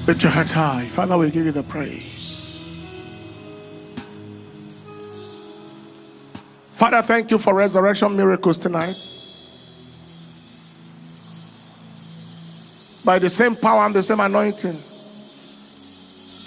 Lift your head high. Father, we give you the praise. Father, thank you for resurrection miracles tonight. By the same power and the same anointing,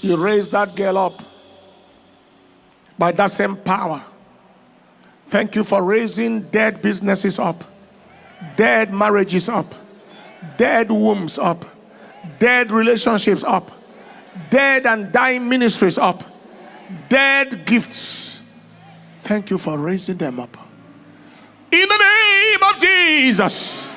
you raised that girl up. By that same power, thank you for raising dead businesses up, dead marriages up, dead wombs up, dead relationships up, dead and dying ministries up, dead gifts. Thank you for raising them up. In the name of Jesus,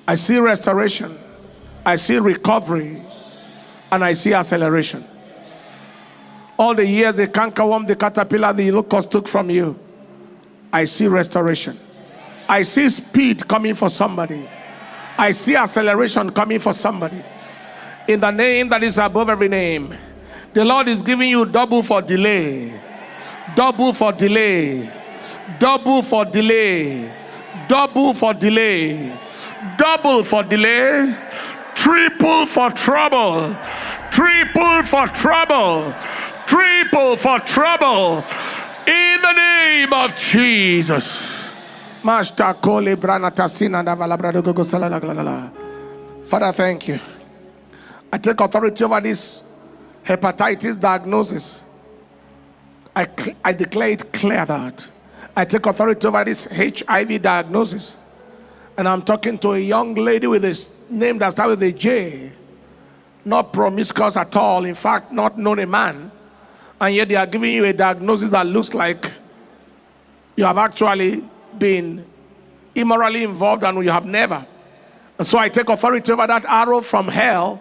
I see restoration, I see recovery, and I see acceleration. All the years the cankerworm, the caterpillar, the locust took from you, I see restoration. I see speed coming for somebody. I see acceleration coming for somebody. In the name that is above every name, the Lord is giving you double for delay. Double for delay. Double for delay. Double for delay. Double for delay. Triple for trouble. Triple for trouble. Triple for trouble. In the name of Jesus. Father, thank you. I take authority over this hepatitis diagnosis. I declare it clear that I take authority over this HIV diagnosis. And I'm talking to a young lady with a name that starts with a J. Not promiscuous at all. In fact, not known a man. And yet they are giving you a diagnosis that looks like you have actually been immorally involved and you have never. And so I take authority over that arrow from hell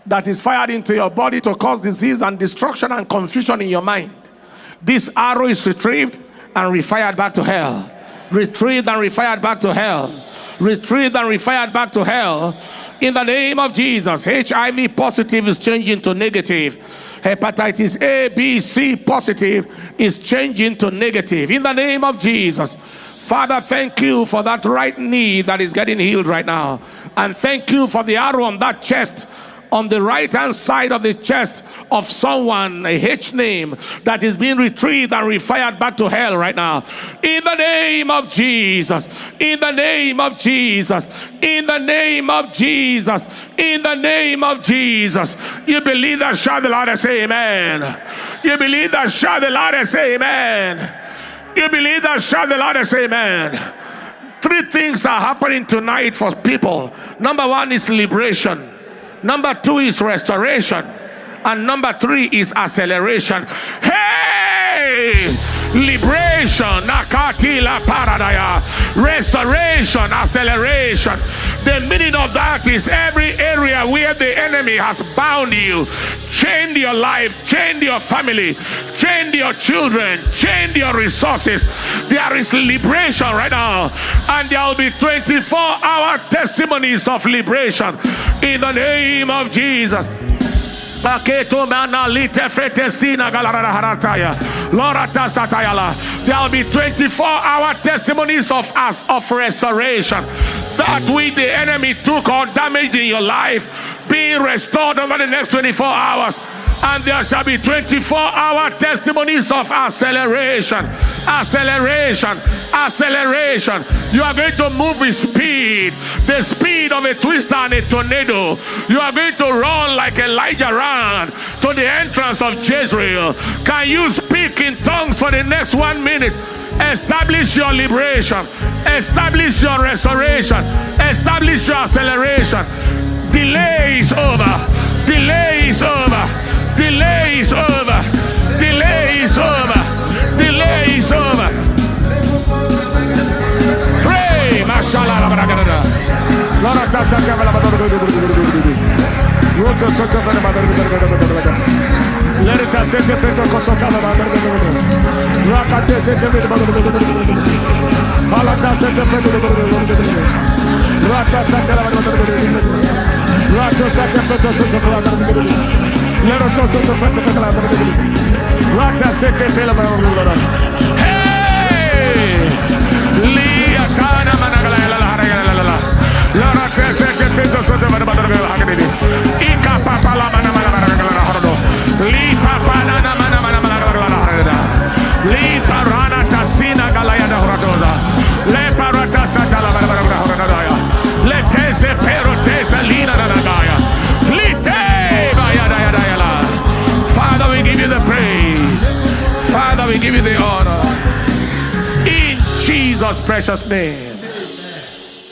that is fired into your body to cause disease and destruction and confusion in your mind. This arrow is retrieved and refired back to hell. Retrieved and refired back to hell. Retrieved and refired back to hell. In the name of Jesus, HIV positive is changing to negative. Hepatitis A, B, C positive is changing to negative. In the name of Jesus. Father, thank you for that right knee that is getting healed right now. And thank you for the arrow on that chest, on the right hand side of the chest of someone, a H name, that is being retrieved and refired back to hell right now. In the name of Jesus. In the name of Jesus. In the name of Jesus. In the name of Jesus. You believe that? Shout the Lord and say amen. You believe that? Shout the Lord and say amen. You believe that? Shout the Lord and say amen. Three things are happening tonight for people. Number one is liberation. Number two is restoration. And number three is acceleration. Hey! Liberation, nakatila paradaya, restoration, acceleration. The meaning of that is every area where the enemy has bound you, chained your life, chained your family, chained your children, chained your resources. There is liberation right now, and there will be 24-hour testimonies of liberation in the name of Jesus. There will be 24-hour testimonies of restoration. That which the enemy took or damaged in your life being restored over the next 24 hours. And there shall be 24-hour testimonies of acceleration. Acceleration. Acceleration. You are going to move with speed. The speed of a twister and a tornado. You are going to run like Elijah ran to the entrance of Jezreel. Can you speak in tongues for the next 1 minute? Establish your liberation. Establish your restoration. Establish your acceleration. Delay is over. Delay is over. Delay is over. Delay is over. Delay is over. Pray. Mashallah. Let it set the feet of Kosokala. Rakate set the feet of Halata set the feet of Rata set the Rata set the feet of Let us set the feet of Rata set the feet of Hey! Liatana Managala. Let us set the feet of name.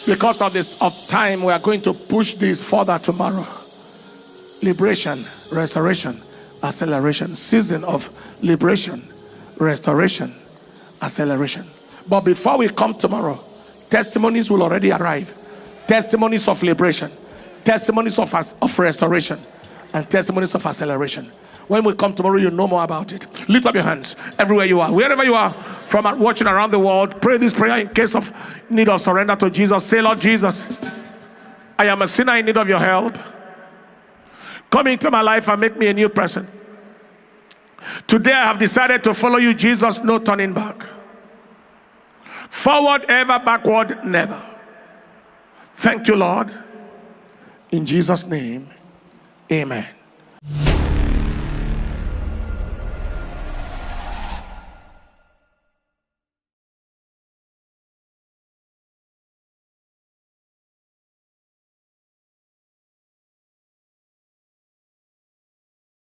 Because of time, we are going to push this further tomorrow. Liberation, restoration, acceleration. Season of liberation, restoration, acceleration. But before we come tomorrow, testimonies will already arrive. Testimonies of liberation, testimonies of restoration, and testimonies of acceleration. When we come tomorrow, you know more about it. Lift up your hands everywhere you are, wherever you are, from watching around the world. Pray this prayer in case of need of surrender to Jesus. Say, Lord Jesus, I am a sinner in need of your help. Come into my life and make me a new person. Today I have decided to follow you, Jesus, no turning back. Forward ever, backward never. Thank you, Lord. In Jesus' name, amen.